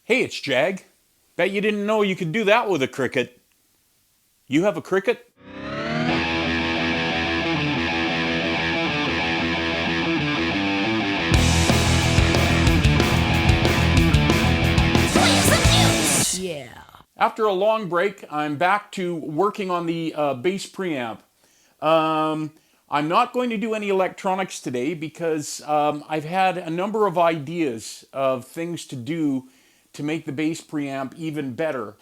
Hey, it's Jag. Bet you didn't know you could do that with a Cricut. You have a Cricut? Yeah. After a long break, I'm back to working on the bass preamp. I'm not going to do any electronics today because I've had a number of ideas of things to do to make the bass preamp even better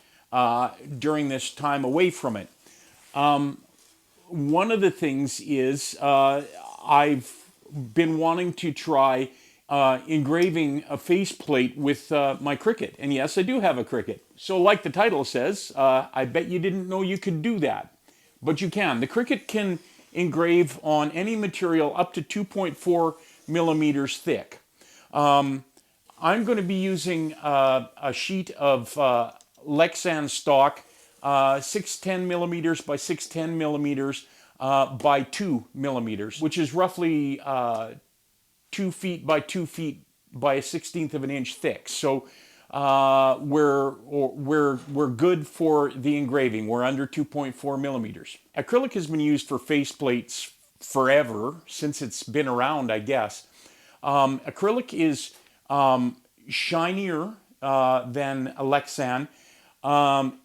during this time away from it. One of the things is I've been wanting to try engraving a faceplate with my Cricut. And yes, I do have a Cricut. So like the title says, I bet you didn't know you could do that. But you can. The Cricut can engrave on any material up to 2.4 millimeters thick. I'm going to be using a sheet of Lexan stock, 610 millimeters by 610 millimeters by 2 millimeters, which is roughly 2 feet by 2 feet by a 16th of an inch thick. So we're good for the engraving. We're under 2.4 millimeters. Acrylic has been used for faceplates forever, since it's been around, I guess. Acrylic is shinier than Lexan.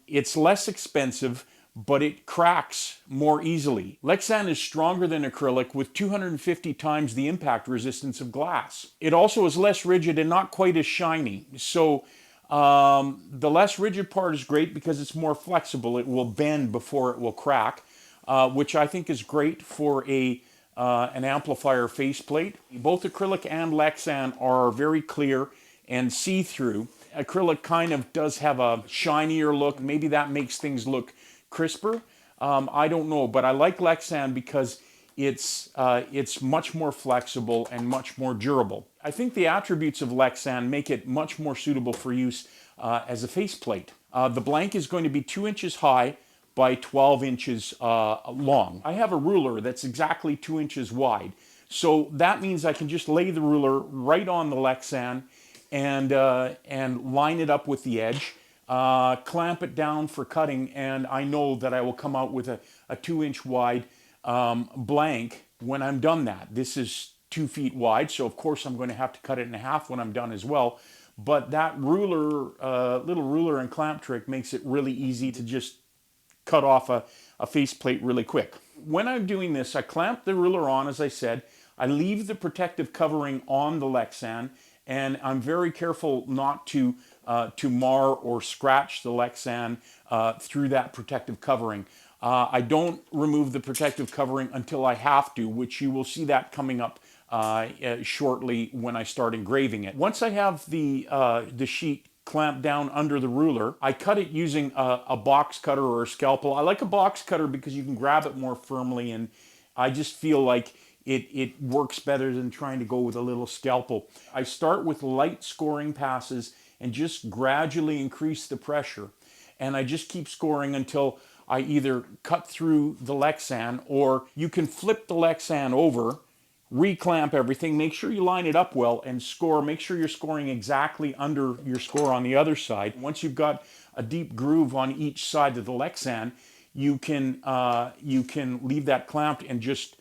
It's less expensive, but it cracks more easily. Lexan is stronger than acrylic with 250 times the impact resistance of glass. It also is less rigid and not quite as shiny. So the less rigid part is great because it's more flexible. It will bend before it will crack, which I think is great for an amplifier faceplate. Both acrylic and Lexan are very clear and see-through. Acrylic kind of does have a shinier look. Maybe that makes things look crisper. I don't know, but I like Lexan because it's much more flexible and much more durable. I think the attributes of Lexan make it much more suitable for use as a faceplate. The blank is going to be 2 inches high by 12 inches long. I have a ruler that's exactly 2 inches wide. So that means I can just lay the ruler right on the Lexan and line it up with the edge, clamp it down for cutting, and I know that I will come out with a 2 inch wide blank when I'm done that. This is 2 feet wide, so of course I'm going to have to cut it in half when I'm done as well. But that ruler, little ruler and clamp trick makes it really easy to just cut off a faceplate really quick. When I'm doing this, I clamp the ruler on, as I said. I leave the protective covering on the Lexan, and I'm very careful not to mar or scratch the Lexan through that protective covering. I don't remove the protective covering until I have to, which you will see that coming up shortly when I start engraving it. Once I have the sheet clamped down under the ruler, I cut it using a box cutter or a scalpel. I like a box cutter because you can grab it more firmly, and I just feel like it works better than trying to go with a little scalpel. I start with light scoring passes and just gradually increase the pressure. And I just keep scoring until I either cut through the Lexan, or you can flip the Lexan over, reclamp everything, make sure you line it up well, and score. Make sure you're scoring exactly under your score on the other side. Once you've got a deep groove on each side of the Lexan, you can leave that clamped and just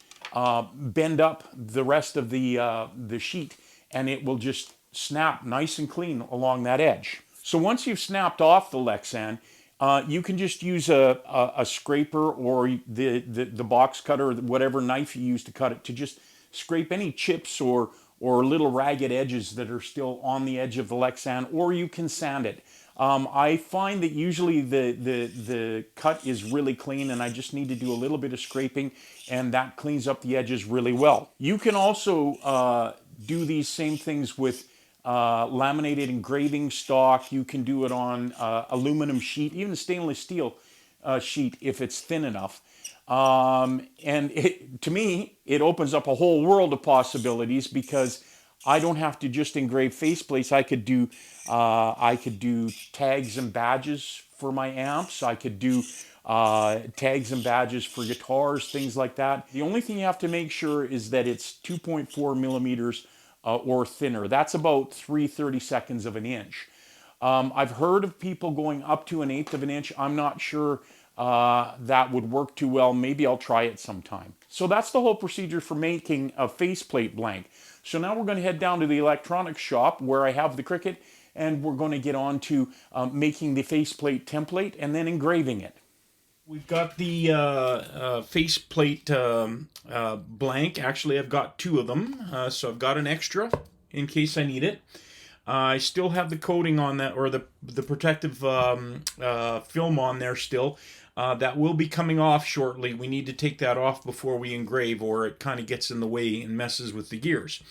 bend up the rest of the sheet, and it will just snap nice and clean along that edge. So once you've snapped off the Lexan, you can just use a scraper or the box cutter, or whatever knife you use to cut it, to just scrape any chips or little ragged edges that are still on the edge of the Lexan, or you can sand it. I find that usually the cut is really clean, and I just need to do a little bit of scraping, and that cleans up the edges really well. You can also do these same things with laminated engraving stock. You can do it on aluminum sheet, even stainless steel sheet if it's thin enough. And to me, it opens up a whole world of possibilities because I don't have to just engrave faceplates. I could do tags and badges for my amps. I could do tags and badges for guitars, things like that. The only thing you have to make sure is that it's 2.4 millimeters or thinner. That's about 3/32 of an inch. I've heard of people going up to 1/8 of an inch. I'm not sure that would work too well. Maybe I'll try it sometime. So that's the whole procedure for making a faceplate blank. So now we're going to head down to the electronics shop where I have the Cricut, and we're going to get on to making the faceplate template and then engraving it. We've got the faceplate blank. Actually, I've got 2 of them, so I've got an extra in case I need it. I still have the coating on that, or the protective film on there still. That will be coming off shortly. We need to take that off before we engrave, or it kind of gets in the way and messes with the gears.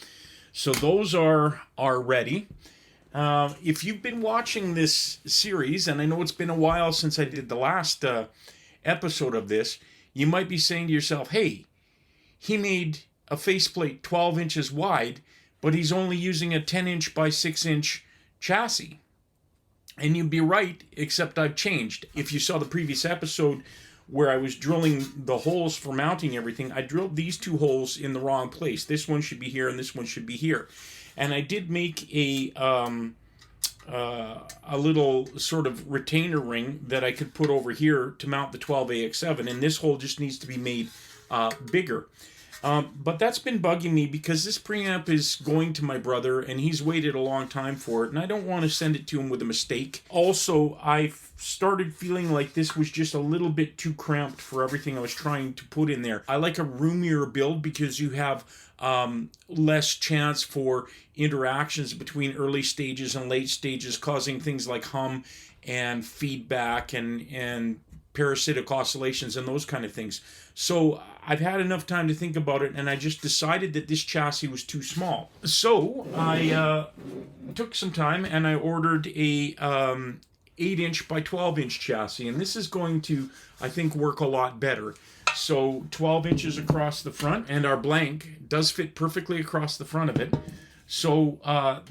So those are ready. If you've been watching this series, and I know it's been a while since I did the last episode of this, you might be saying to yourself, hey, he made a faceplate 12 inches wide, but he's only using a 10-inch by 6-inch chassis. And you'd be right, except I've changed. If you saw the previous episode where I was drilling the holes for mounting everything, I drilled these 2 holes in the wrong place. This one should be here and this one should be here. And I did make a little sort of retainer ring that I could put over here to mount the 12AX7, and this hole just needs to be made bigger. But that's been bugging me because this preamp is going to my brother and he's waited a long time for it, and I don't want to send it to him with a mistake. Also, I've started feeling like this was just a little bit too cramped for everything I was trying to put in there. I like a roomier build because you have less chance for interactions between early stages and late stages, causing things like hum and feedback and parasitic oscillations and those kind of things. So I've had enough time to think about it, and I just decided that this chassis was too small. So I took some time and I ordered a 8-inch by 12-inch chassis, and this is going to, I think, work a lot better. So 12 inches across the front, and our blank does fit perfectly across the front of it. So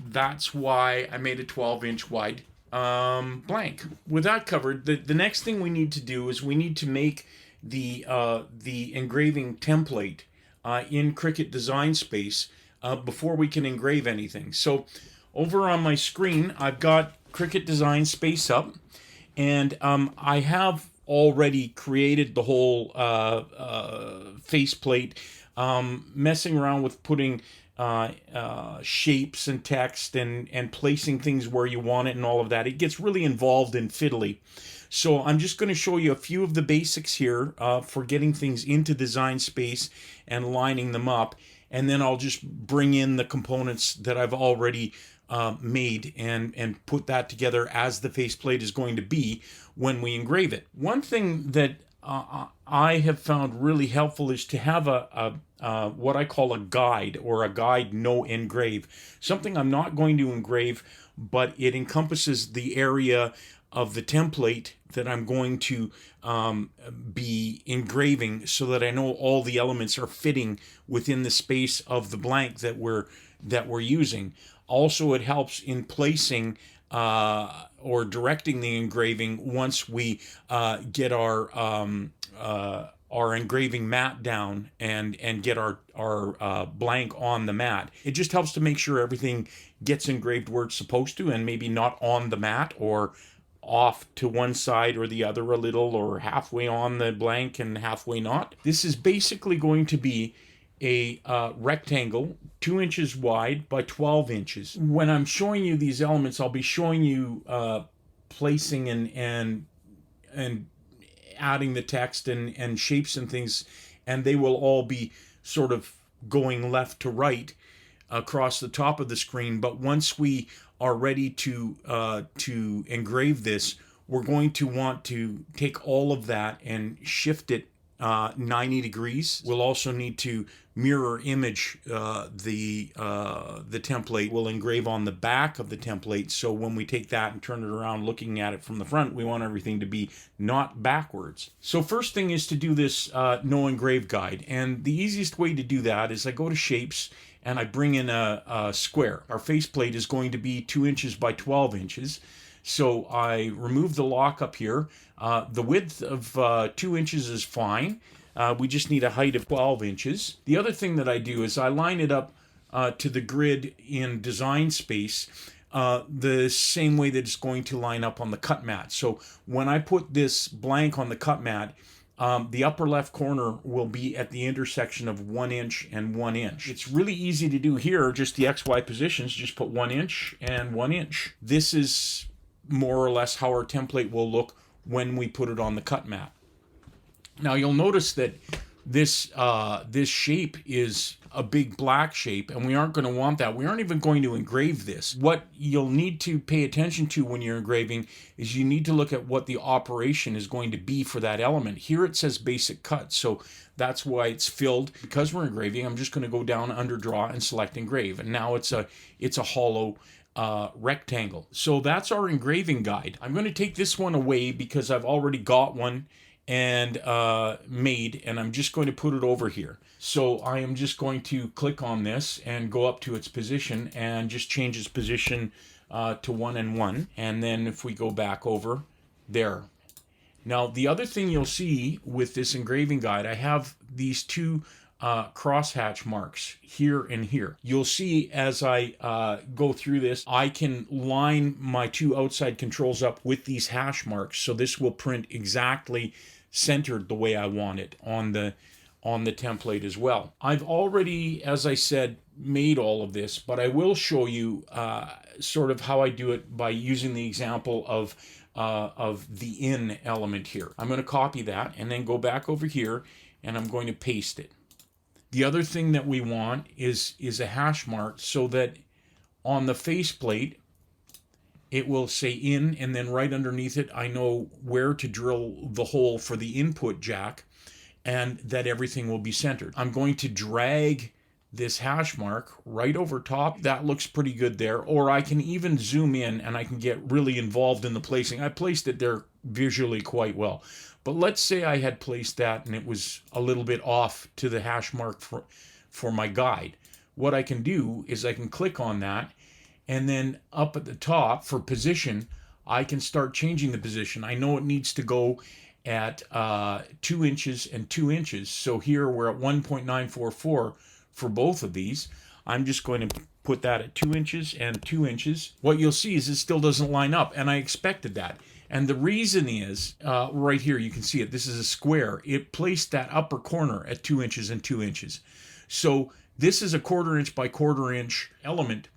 that's why I made a 12-inch wide blank. With that covered, the next thing we need to do is we need to make the engraving template in Cricut Design Space before we can engrave anything. So over on my screen, I've got Cricut Design Space up, and I have already created the whole faceplate, messing around with putting shapes and text and placing things where you want it and all of that. It gets really involved and fiddly. So I'm just going to show you a few of the basics here for getting things into Design Space and lining them up. And then I'll just bring in the components that I've already made and put that together as the faceplate is going to be when we engrave it. One thing that I have found really helpful is to have what I call a guide, or a guide no engrave. Something I'm not going to engrave, but it encompasses the area of the template that I'm going to be engraving, so that I know all the elements are fitting within the space of the blank that we're using. Also, it helps in placing or directing the engraving once we get our engraving mat down and get our blank on the mat. It just helps to make sure everything gets engraved where it's supposed to, and maybe not on the mat or off to one side or the other a little, or halfway on the blank and halfway not. This is basically going to be a rectangle 2 inches wide by 12 inches. When I'm showing you these elements, I'll be showing you placing and adding the text and shapes and things, and they will all be sort of going left to right across the top of the screen. But once we are ready to engrave this, we're going to want to take all of that and shift it 90 degrees. We'll also need to mirror image the template. We'll engrave on the back of the template, so when we take that and turn it around looking at it from the front, we want everything to be not backwards. So first thing is to do this no engrave guide, and the easiest way to do that is I go to shapes and I bring in a square. Our faceplate is going to be 2 inches by 12 inches. So I remove the lock up here. The width of 2 inches is fine. We just need a height of 12 inches. The other thing that I do is I line it up to the grid in Design Space the same way that it's going to line up on the cut mat. So when I put this blank on the cut mat, the upper left corner will be at the intersection of 1 inch and 1 inch. It's really easy to do here, just the XY positions, just put 1 inch and 1 inch. This is more or less how our template will look when we put it on the cut mat. Now you'll notice that this shape is a big black shape, and we aren't going to want that. We aren't even going to engrave this. What you'll need to pay attention to when you're engraving is you need to look at what the operation is going to be for that element. Here it says basic cut, so that's why it's filled. Because we're engraving, I'm just going to go down under draw and select engrave, and now it's a hollow rectangle. So that's our engraving guide. I'm going to take this one away because I've already got one and made, and I'm just going to put it over here. So I am just going to click on this and go up to its position and just change its position to 1 and 1. And then if we go back over there. Now the other thing you'll see with this engraving guide, I have these two crosshatch marks here and here. You'll see as I go through this, I can line my two outside controls up with these hash marks, so this will print exactly centered the way I want it on the template as well. I've already, as I said, made all of this, but I will show you sort of how I do it by using the example of the in element here. I'm going to copy that and then go back over here, and I'm going to paste it. The other thing that we want is a hash mark so that on the faceplate it will say in, and then right underneath it I know where to drill the hole for the input jack, and that everything will be centered. I'm going to drag this hash mark right over top. That looks pretty good there. Or I can even zoom in and I can get really involved in the placing. I placed it there visually quite well. But let's say I had placed that and it was a little bit off to the hash mark for my guide. What I can do is I can click on that, and then up at the top for position, I can start changing the position. I know it needs to go at 2 inches and 2 inches. So here we're at 1.944 for both of these. I'm just going to put that at 2 inches and 2 inches. What you'll see is it still doesn't line up, and I expected that. And the reason is, right here, you can see it. This is a square. It placed that upper corner at 2 inches and 2 inches. So this is a 1/4 inch by 1/4 inch element.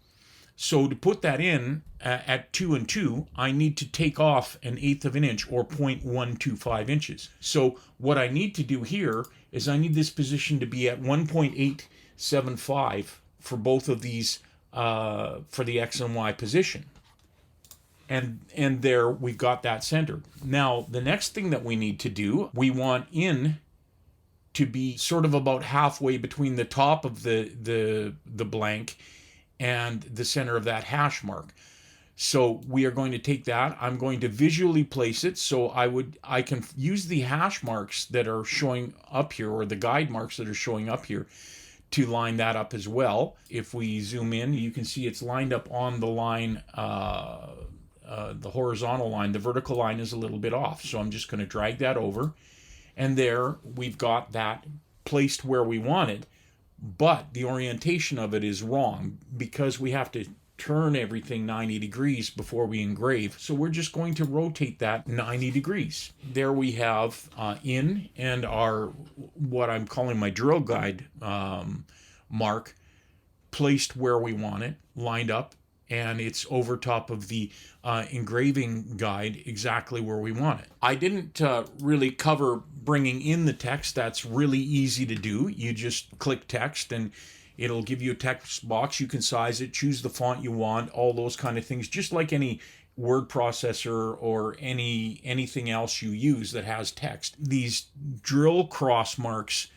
So to put that in at 2 and 2, I need to take off 1/8 of an inch, or 0.125 inches. So what I need to do here is I need this position to be at 1.875 for both of these, for the X and Y position. And there we've got that centered. Now the next thing that we need to do, we want in to be sort of about halfway between the top of the blank and the center of that hash mark. So we are going to take that. I'm going to visually place it. So I can use the hash marks that are showing up here, or the guide marks that are showing up here, to line that up as well. If we zoom in, you can see it's lined up on the line, the horizontal line. The vertical line is a little bit off. So I'm just going to drag that over, and there we've got that placed where we want it. But the orientation of it is wrong because we have to turn everything 90 degrees before we engrave. So we're just going to rotate that 90 degrees. There we have in, and our, what I'm calling my drill guide mark, placed where we want it, lined up, and it's over top of the engraving guide exactly where we want it. I didn't really cover bringing in the text. That's really easy to do. You just click text and it'll give you a text box. You can size it, choose the font you want, all those kind of things, just like any word processor or anything else you use that has text. These drill cross marks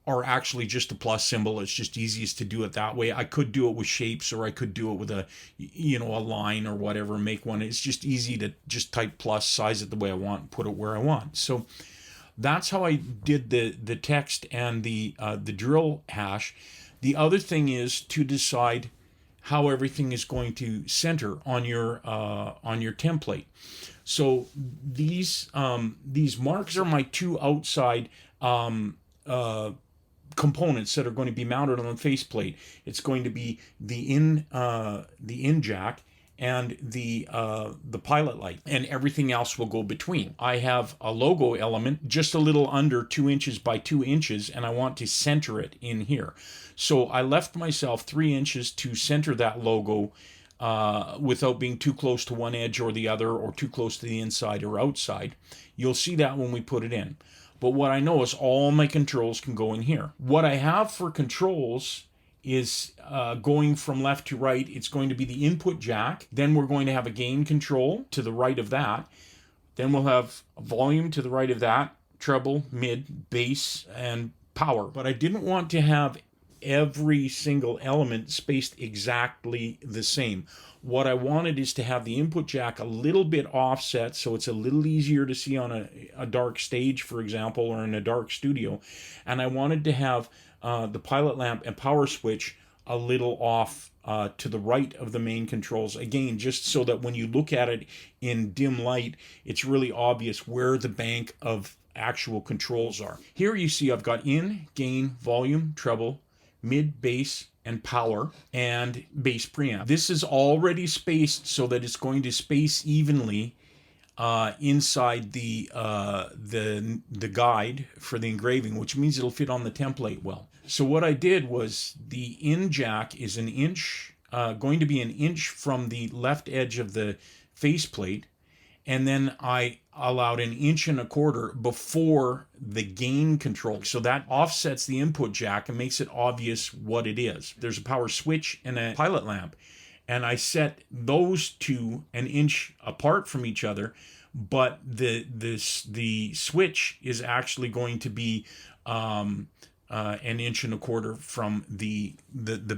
are actually just a plus symbol. It's just easiest to do it that way. I could do it with shapes, or I could do it with a line or whatever, make one. It's just easy to just type plus, size it the way I want, put it where I want. So that's how I did the text and the drill hash. The other thing is to decide how everything is going to center on your template. So these marks are my two outside components that are going to be mounted on the faceplate. It's going to be the in jack and the pilot light, and everything else will go between. I have a logo element just a little under 2 inches by 2 inches, and I want to center it in here. So I left myself 3 inches to center that logo without being too close to one edge or the other, or too close to the inside or outside. You'll see that when we put it in. But what I know is all my controls can go in here. What I have for controls is going from left to right. It's going to be the input jack. Then we're going to have a gain control to the right of that. Then we'll have a volume to the right of that, treble, mid, bass, and power. But I didn't want to have every single element spaced exactly the same. What I wanted is to have the input jack a little bit offset, so it's a little easier to see on a dark stage, for example, or in a dark studio. And I wanted to have the pilot lamp and power switch a little off to the right of the main controls. Again, just so that when you look at it in dim light, it's really obvious where the bank of actual controls are. Here you see I've got in, gain, volume, treble, mid, bass, and power, and bass preamp. This is already spaced so that it's going to space evenly inside the guide for the engraving, which means it'll fit on the template well. So what I did was the in jack is an inch, going to be an inch from the left edge of the faceplate, and then I allowed 1.25 inches before the gain control. So that offsets the input jack and makes it obvious what it is. There's a power switch and a pilot lamp, and I set those two 1 inch apart from each other, but the switch is actually going to be 1.25 inches from the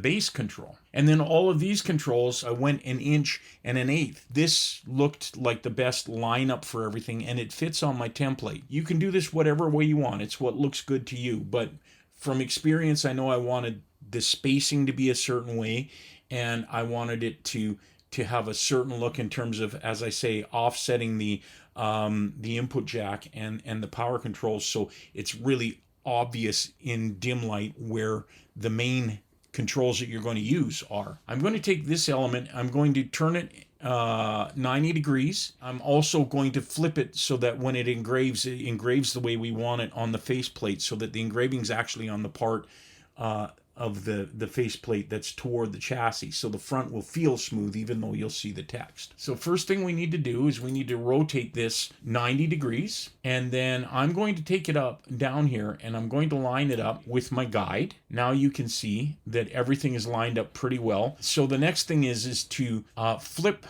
bass control. And then all of these controls, I went 1 inch and 1/8. This looked like the best lineup for everything, and it fits on my template. You can do this whatever way you want. It's what looks good to you. But from experience, I know I wanted the spacing to be a certain way, and I wanted it to have a certain look in terms of, as I say, offsetting the input jack and the power controls, so it's really obvious in dim light where the main controls that you're going to use are. I'm going to take this element, I'm going to turn it 90 degrees. I'm also going to flip it so that when it engraves the way we want it on the faceplate, so that the engraving is actually on the part of the faceplate that's toward the chassis, so the front will feel smooth even though you'll see the text. So first thing we need to do is we need to rotate this 90 degrees, and then I'm going to take it up down here and I'm going to line it up with my guide. Now you can see that everything is lined up pretty well. So the next thing is to flip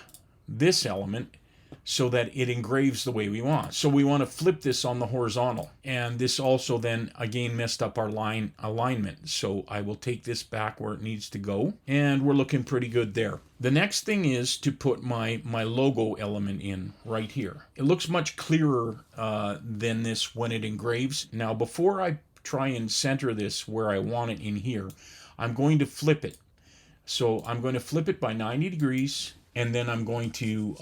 this element so that it engraves the way we want. So we want to flip this on the horizontal. And this also then again messed up our line alignment. So I will take this back where it needs to go. And we're looking pretty good there. The next thing is to put my logo element in right here. It looks much clearer than this when it engraves. Now before I try and center this where I want it in here, I'm going to flip it. So I'm going to flip it by 90 degrees. And then I'm going to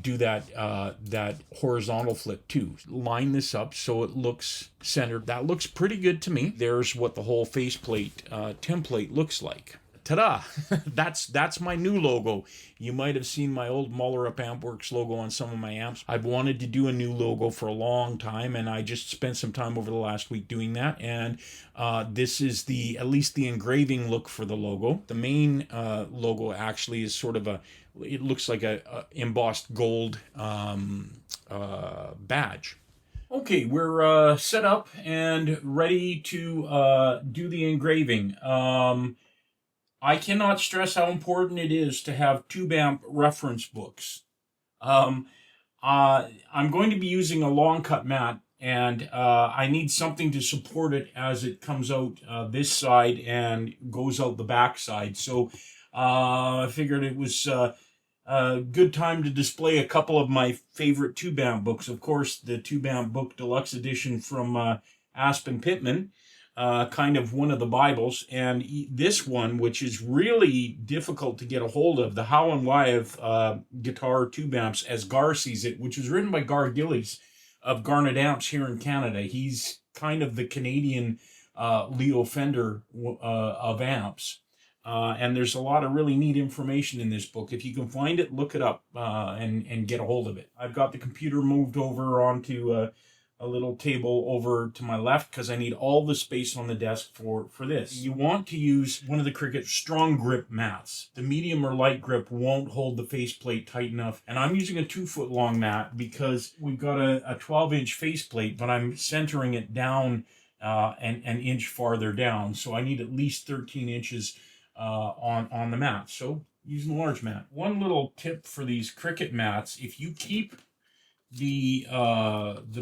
do that horizontal flip too. Line this up so it looks centered. That looks pretty good to me. There's what the whole faceplate template looks like. Ta-da! That's my new logo. You might have seen my old Mollerup Ampworks logo on some of my amps. I've wanted to do a new logo for a long time, and I just spent some time over the last week doing that. And this is at least the engraving look for the logo. The main logo actually is sort of it looks like a embossed gold badge. Okay, we're set up and ready to do the engraving. I cannot stress how important it is to have tube amp reference books. I'm going to be using a long cut mat, and I need something to support it as it comes out this side and goes out the back side. So I figured it was a good time to display a couple of my favorite tube amp books. Of course, the Tube Amp Book Deluxe Edition from Aspen Pittman. Kind of one of the Bibles, and this one, which is really difficult to get a hold of, The How and Why of Guitar Tube Amps, as Gar sees it, which was written by Gar Gillies of Garnet Amps here in Canada. He's kind of the Canadian Leo Fender of amps. And there's a lot of really neat information in this book. If you can find it, look it up and get a hold of it. I've got the computer moved over onto a little table over to my left because I need all the space on the desk for this. You want to use one of the Cricut strong grip mats. The medium or light grip won't hold the faceplate tight enough. And I'm using a 2-foot long mat because we've got a 12-inch faceplate, but I'm centering it down an inch farther down. So I need at least 13 inches on the mat. So using a large mat. One little tip for these Cricut mats: if you keep the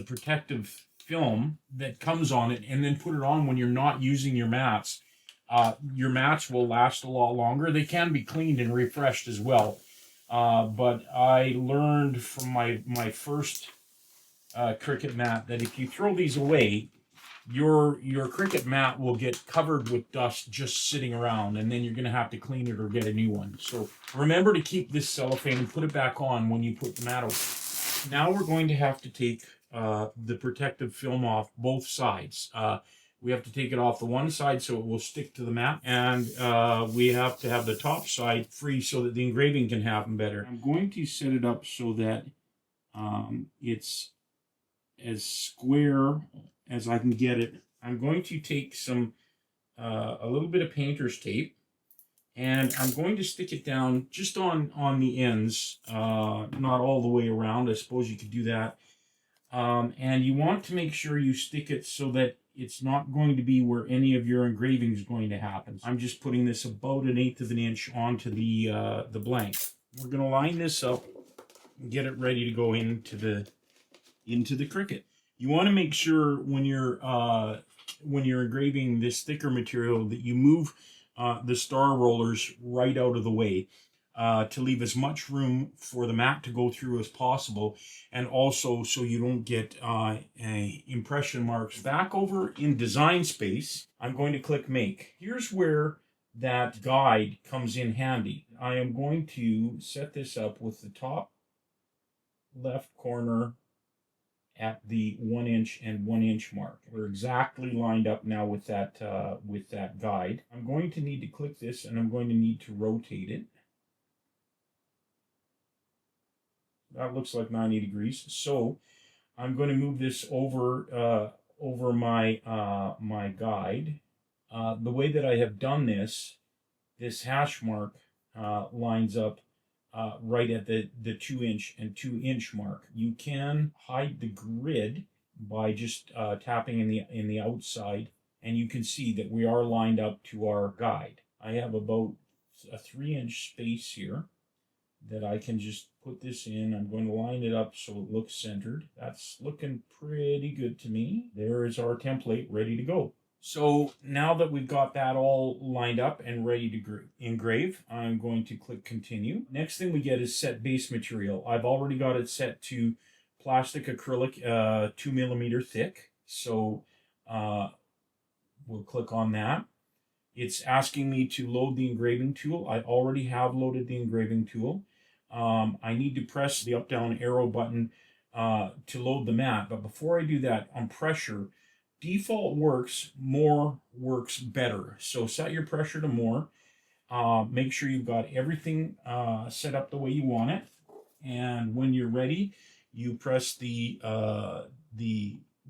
protective film that comes on it and then put it on when you're not using your mats will last a lot longer. They can be cleaned and refreshed as well. But I learned from my first Cricut mat that if you throw these away, your Cricut mat will get covered with dust just sitting around, and then you're going to have to clean it or get a new one. So remember to keep this cellophane and put it back on when you put the mat away. Now we're going to have to take the protective film off both sides. We have to take it off the one side so it will stick to the mat, and we have to have the top side free so that the engraving can happen better. I'm going to set it up so that it's as square as I can get it. I'm going to take a little bit of painter's tape, and I'm going to stick it down just on the ends, not all the way around. I suppose you could do that. And you want to make sure you stick it so that it's not going to be where any of your engraving is going to happen. I'm just putting this about 1/8 of an inch onto the blank. We're going to line this up and get it ready to go into the Cricut. You want to make sure when you're engraving this thicker material that you move the star rollers right out of the way to leave as much room for the mat to go through as possible, and also so you don't get impression marks. Back over in design space, I'm going to click Make. Here's where that guide comes in handy. I am going to set this up with the top left corner at the 1 inch and 1 inch mark. We're exactly lined up now with that guide. I'm going to need to click this, and I'm going to need to rotate it. That looks like 90 degrees. So I'm going to move this over my guide. The way that I have done this hash mark lines up right at the 2 inch and 2 inch mark. You can hide the grid by just tapping in the outside, and you can see that we are lined up to our guide. I have about a 3-inch space here that I can just put this in. I'm going to line it up so it looks centered. That's looking pretty good to me. There is our template ready to go. So now that we've got that all lined up and ready to engrave, I'm going to click continue. Next thing we get is set base material. I've already got it set to plastic acrylic 2mm thick. So we'll click on that. It's asking me to load the engraving tool. I already have loaded the engraving tool. I need to press the up-down arrow button to load the mat. But before I do that, on pressure, default works, more works better. So set your pressure to more. Make sure you've got everything set up the way you want it. And when you're ready, you press the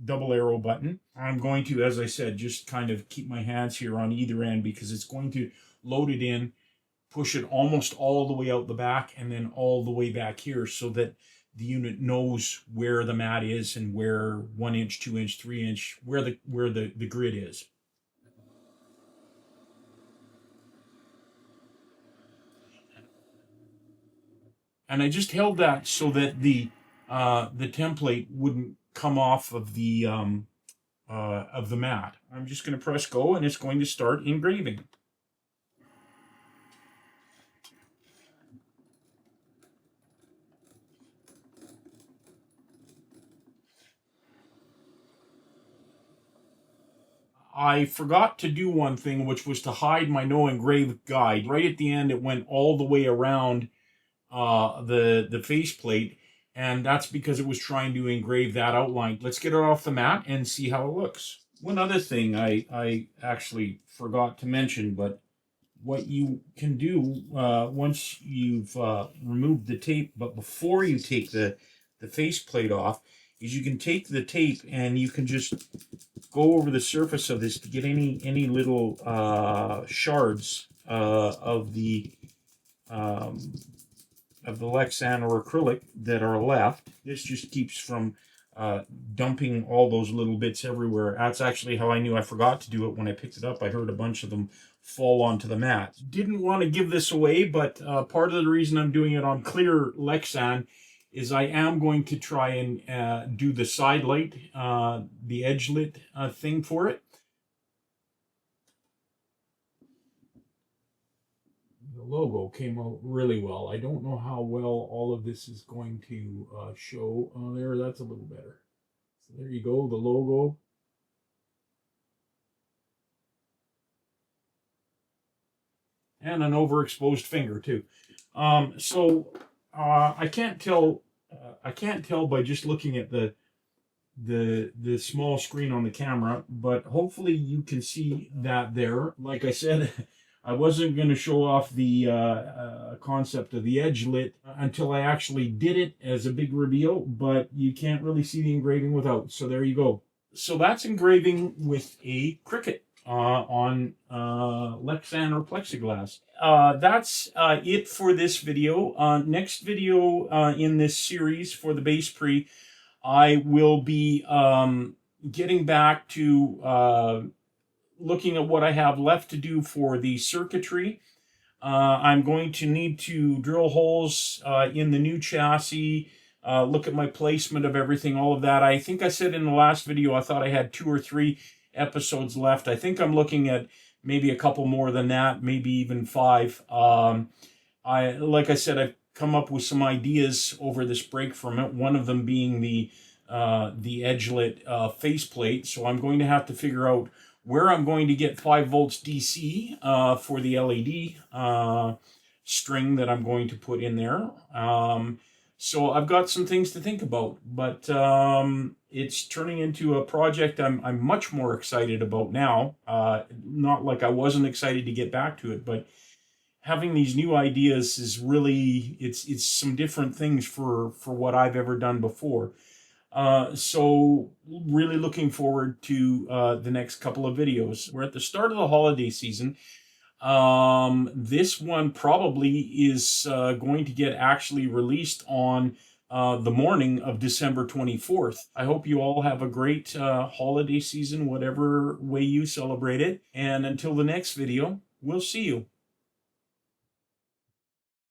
double arrow button. I'm going to, as I said, just kind of keep my hands here on either end because it's going to load it in, push it almost all the way out the back and then all the way back here so that the unit knows where the mat is and where 1 inch, 2 inch, 3 inch, where the grid is. And I just held that so that the template wouldn't come off of the mat. I'm just going to press go, and it's going to start engraving. I forgot to do one thing, which was to hide my no engrave guide. Right at the end, it went all the way around the faceplate, and that's because it was trying to engrave that outline. Let's get it off the mat and see how it looks. One other thing I actually forgot to mention, but what you can do once you've removed the tape, but before you take the faceplate off, is you can take the tape and you can just go over the surface of this to get any little shards of the Lexan or acrylic that are left. This just keeps from dumping all those little bits everywhere. That's actually how I knew I forgot to do it when I picked it up. I heard a bunch of them fall onto the mat. Didn't want to give this away, but part of the reason I'm doing it on clear Lexan is I am going to try and do the side light, the edge lit thing for it. The logo came out really well. I don't know how well all of this is going to show. There, that's a little better. So there you go, the logo. And an overexposed finger too. I can't tell. I can't tell by just looking at the small screen on the camera, but hopefully you can see that there. Like I said, I wasn't going to show off the concept of the edge lit until I actually did it as a big reveal, but you can't really see the engraving without. So there you go. So that's engraving with a Cricut on Lexan or plexiglass. That's it for this video. Next video in this series for the bass pre, I will be getting back to looking at what I have left to do for the circuitry. I'm going to need to drill holes in the new chassis, look at my placement of everything, all of that. I think I said in the last video I thought I had 2 or 3 episodes left. I think I'm looking at maybe a couple more than that, maybe even 5. Like I said, I've come up with some ideas over this break from it, one of them being the edge-lit faceplate. So I'm going to have to figure out where I'm going to get 5 volts DC for the LED string that I'm going to put in there. So I've got some things to think about, but it's turning into a project I'm much more excited about now. Not like I wasn't excited to get back to it, but having these new ideas is really, it's some different things for what I've ever done before. So really looking forward to the next couple of videos. We're at the start of the holiday season. This one probably is going to get actually released on the morning of December 24th. I hope you all have a great holiday season, whatever way you celebrate it. And until the next video, we'll see you.